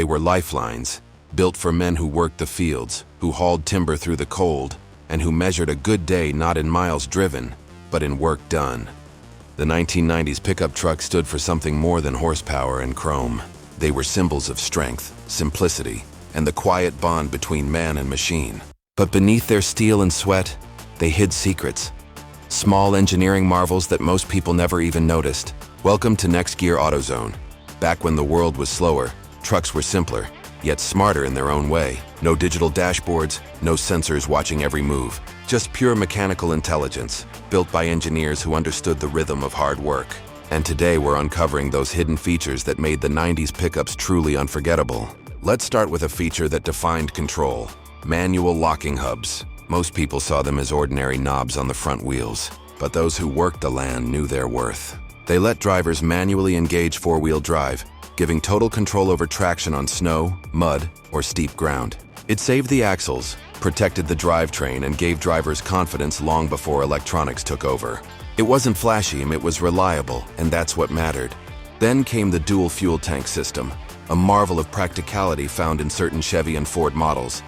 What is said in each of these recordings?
They were lifelines, built for men who worked the fields, who hauled timber through the cold, and who measured a good day not in miles driven, but in work done. The 1990s pickup truck stood for something more than horsepower and chrome. They were symbols of strength, simplicity, and the quiet bond between man and machine. But beneath their steel and sweat, they hid secrets. Small engineering marvels that most people never even noticed. Welcome to NextGear AutoZone. Back when the world was slower, trucks were simpler, yet smarter in their own way. No digital dashboards, no sensors watching every move. Just pure mechanical intelligence, built by engineers who understood the rhythm of hard work. And today we're uncovering those hidden features that made the 90s pickups truly unforgettable. Let's start with a feature that defined control: manual locking hubs. Most people saw them as ordinary knobs on the front wheels, but those who worked the land knew their worth. They let drivers manually engage four-wheel drive, giving total control over traction on snow, mud, or steep ground. It saved the axles, protected the drivetrain, and gave drivers confidence long before electronics took over. It wasn't flashy, it was reliable, and that's what mattered. Then came the dual fuel tank system, a marvel of practicality found in certain Chevy and Ford models.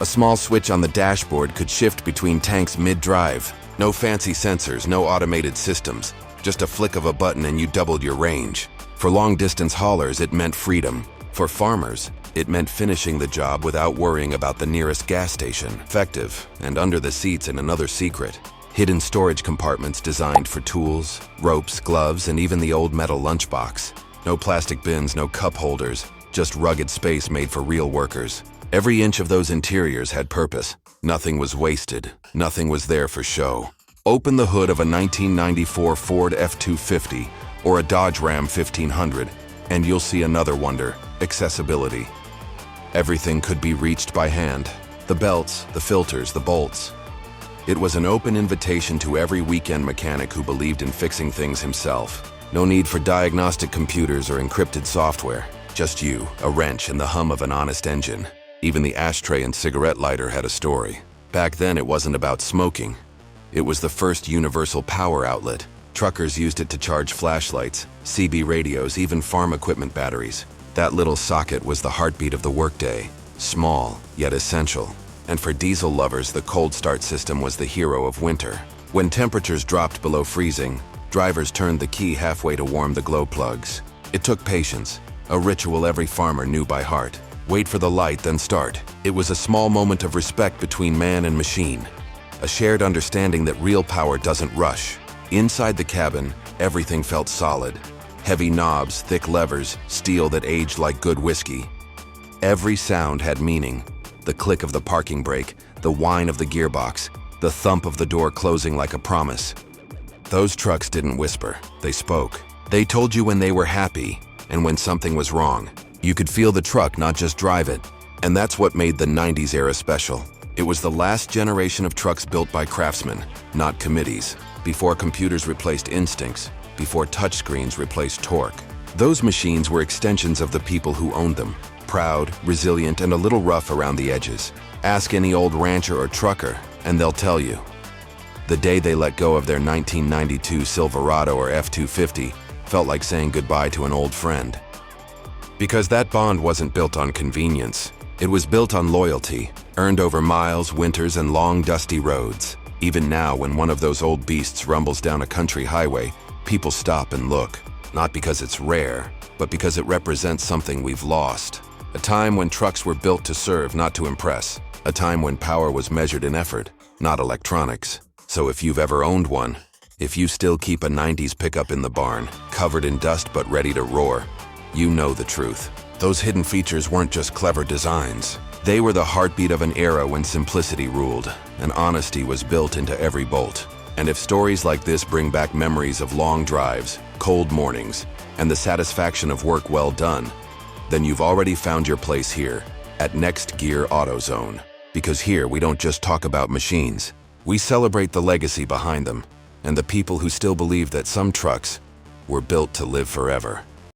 A small switch on the dashboard could shift between tanks mid-drive. No fancy sensors, no automated systems. Just a flick of a button and you doubled your range. For long-distance haulers, it meant freedom. For farmers, it meant finishing the job without worrying about the nearest gas station. Effective, and under the seats in another secret. Hidden storage compartments designed for tools, ropes, gloves, and even the old metal lunchbox. No plastic bins, no cup holders, just rugged space made for real workers. Every inch of those interiors had purpose. Nothing was wasted. Nothing was there for show. Open the hood of a 1994 Ford F-250 or a Dodge Ram 1500, and you'll see another wonder: accessibility. Everything could be reached by hand. The belts, the filters, the bolts. It was an open invitation to every weekend mechanic who believed in fixing things himself. No need for diagnostic computers or encrypted software. Just you, a wrench, and the hum of an honest engine. Even the ashtray and cigarette lighter had a story. Back then, it wasn't about smoking. It was the first universal power outlet. Truckers used it to charge flashlights, CB radios, even farm equipment batteries. That little socket was the heartbeat of the workday. Small, yet essential. And for diesel lovers, the cold start system was the hero of winter. When temperatures dropped below freezing, drivers turned the key halfway to warm the glow plugs. It took patience, a ritual every farmer knew by heart. Wait for the light, then start. It was a small moment of respect between man and machine. A shared understanding that real power doesn't rush. Inside the cabin, everything felt solid. Heavy knobs, thick levers, steel that aged like good whiskey. Every sound had meaning. The click of the parking brake, the whine of the gearbox, the thump of the door closing like a promise. Those trucks didn't whisper, they spoke. They told you when they were happy and when something was wrong. You could feel the truck, not just drive it. And that's what made the 90s era special. It was the last generation of trucks built by craftsmen, not committees. Before computers replaced instincts, before touchscreens replaced torque. Those machines were extensions of the people who owned them. Proud, resilient, and a little rough around the edges. Ask any old rancher or trucker, and they'll tell you. The day they let go of their 1992 Silverado or F-250 felt like saying goodbye to an old friend. Because that bond wasn't built on convenience. It was built on loyalty, earned over miles, winters, and long, dusty roads. Even now, when one of those old beasts rumbles down a country highway, people stop and look. Not because it's rare, but because it represents something we've lost. A time when trucks were built to serve, not to impress. A time when power was measured in effort, not electronics. So if you've ever owned one, if you still keep a 90s pickup in the barn, covered in dust but ready to roar, you know the truth. Those hidden features weren't just clever designs. They were the heartbeat of an era when simplicity ruled, and honesty was built into every bolt. And if stories like this bring back memories of long drives, cold mornings, and the satisfaction of work well done, then you've already found your place here, at NextGear AutoZone. Because here we don't just talk about machines, we celebrate the legacy behind them, and the people who still believe that some trucks were built to live forever.